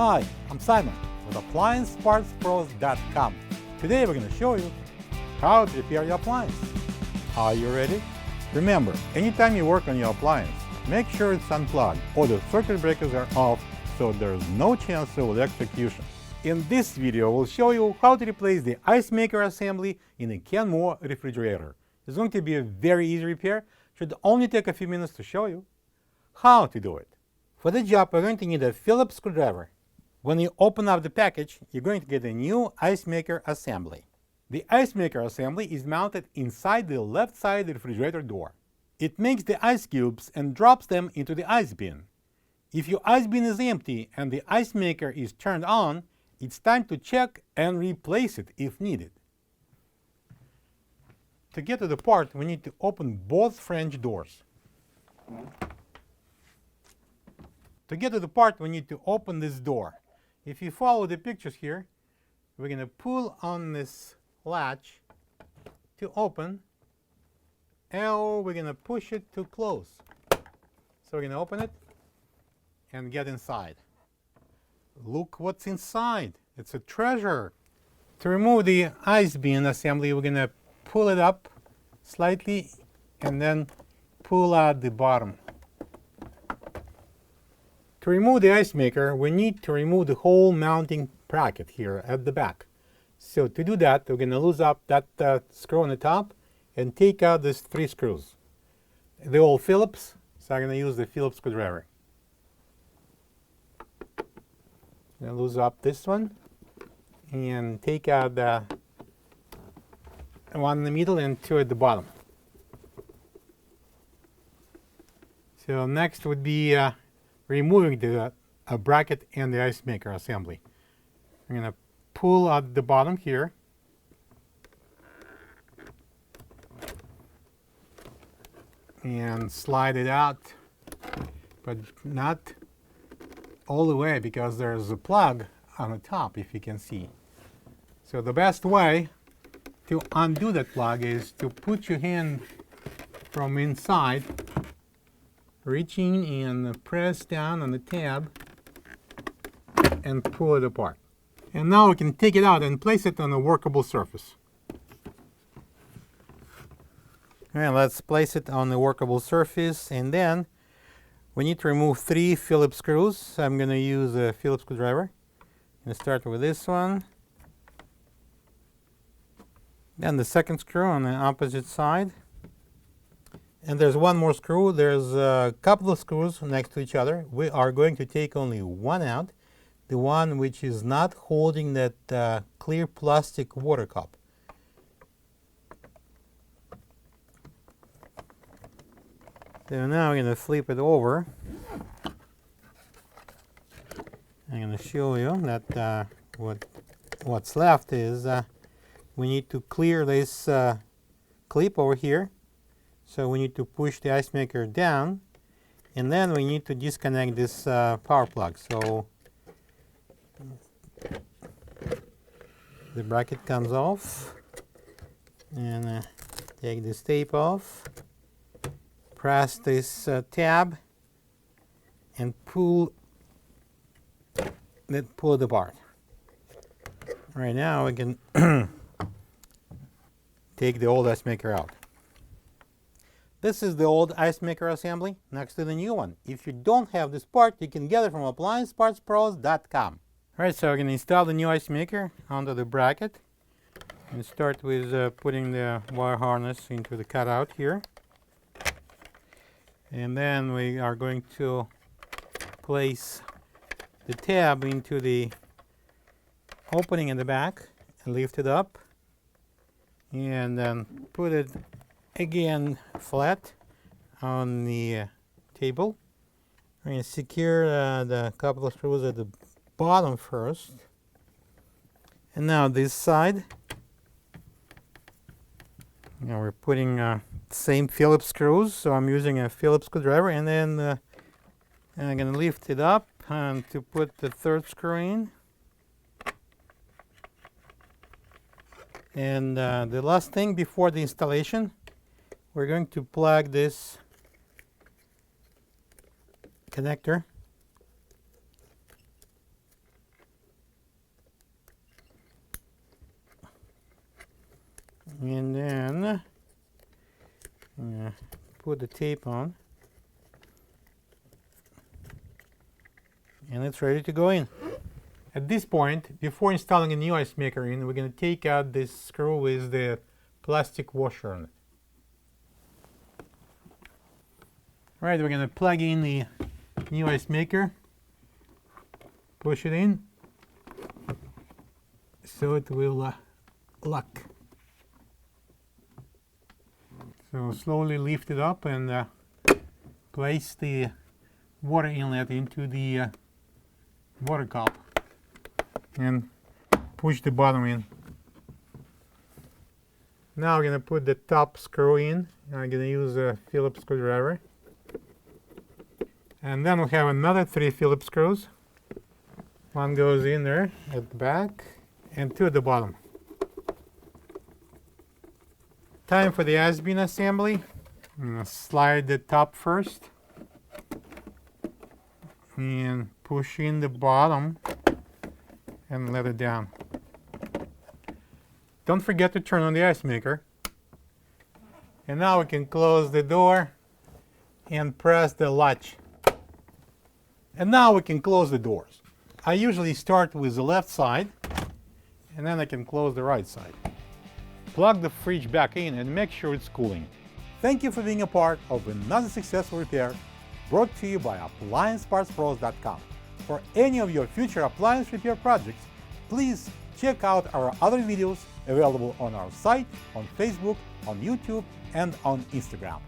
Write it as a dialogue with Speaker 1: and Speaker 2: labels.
Speaker 1: Hi, I'm Simon with AppliancePartsPros.com. Today we're going to show you how to repair your appliance. Are you ready? Remember, anytime you work on your appliance, make sure it's unplugged or the circuit breakers are off so there's no chance of electrocution. In this video, we'll show you how to replace the ice maker assembly in a Kenmore refrigerator. It's going to be a very easy repair. Should only take a few minutes to show you how to do it. For the job, we're going to need a Phillips screwdriver. When you open up the package, you're going to get a new ice maker assembly. The ice maker assembly is mounted inside the left side of the refrigerator door. It makes the ice cubes and drops them into the ice bin. If your ice bin is empty and the ice maker is turned on, it's time to check and replace it if needed. To get to the part, we need to open both French doors. To get to the part, we need to open this door. If you follow the pictures here, we're going to pull on this latch to open, or we're going to push it to close. So we're going to open it and get inside. Look what's inside. It's a treasure. To remove the ice bin assembly, we're going to pull it up slightly and then pull out the bottom. To remove the ice maker, we need to remove the whole mounting bracket here at the back. So to do that, we're going to loosen up that screw on the top and take out these 3 screws. They're all Phillips, so I'm going to use the Phillips screwdriver. I'm going to loosen up this one and take out the one in the middle and 2 at the bottom. So next would be removing the bracket and the ice maker assembly. I'm going to pull out the bottom here. And slide it out, but not all the way because there's a plug on the top, if you can see. So the best way to undo that plug is to put your hand from inside, reaching and press down on the tab and pull it apart. And now we can take it out and place it on a workable surface. And let's place it on the workable surface, and then we need to remove 3 Phillips screws. I'm going to use a Phillips screwdriver. I'm going to start with this one. Then the second screw on the opposite side. And there's one more screw. There's a couple of screws next to each other. We are going to take only one out, the one which is not holding that clear plastic water cup. So now I'm going to flip it over. I'm going to show you that what's left is we need to clear this clip over here. So we need to push the ice maker down, and then we need to disconnect this power plug. So the bracket comes off, and take this tape off, press this tab, and pull it apart. Right now we can take the old ice maker out. This is the old ice maker assembly next to the new one. If you don't have this part, you can get it from AppliancePartsPros.com. Alright, so we're going to install the new ice maker onto the bracket. And start with putting the wire harness into the cutout here. And then we are going to place the tab into the opening in the back and lift it up. And then put it again flat on the table. We're going to secure the couple of screws at the bottom first. And now this side. Now we're putting same Phillips screws, so I'm using a Phillips screwdriver, and then I'm going to lift it up and to put the 3rd screw in. And the last thing before the installation, we're going to plug this connector And then put the tape on, and it's ready to go in. At this point, before installing a new ice maker in, we're going to take out this screw with the plastic washer on it. Right, we're going to plug in the new ice maker, push it in so it will lock. So slowly lift it up and place the water inlet into the water cup and push the bottom in. Now we're going to put the top screw in. I'm going to use a Phillips screwdriver. And then we have another 3 Phillips screws. One goes in there at the back and 2 at the bottom. Time for the has-been assembly. I'm going to slide the top first and push in the bottom and let it down. Don't forget to turn on the ice maker. And now we can close the door and press the latch. And now we can close the doors. I usually start with the left side, and then I can close the right side. Plug the fridge back in and make sure it's cooling. Thank you for being a part of another successful repair brought to you by AppliancePartsPros.com. For any of your future appliance repair projects, please check out our other videos available on our site, on Facebook, on YouTube, and on Instagram.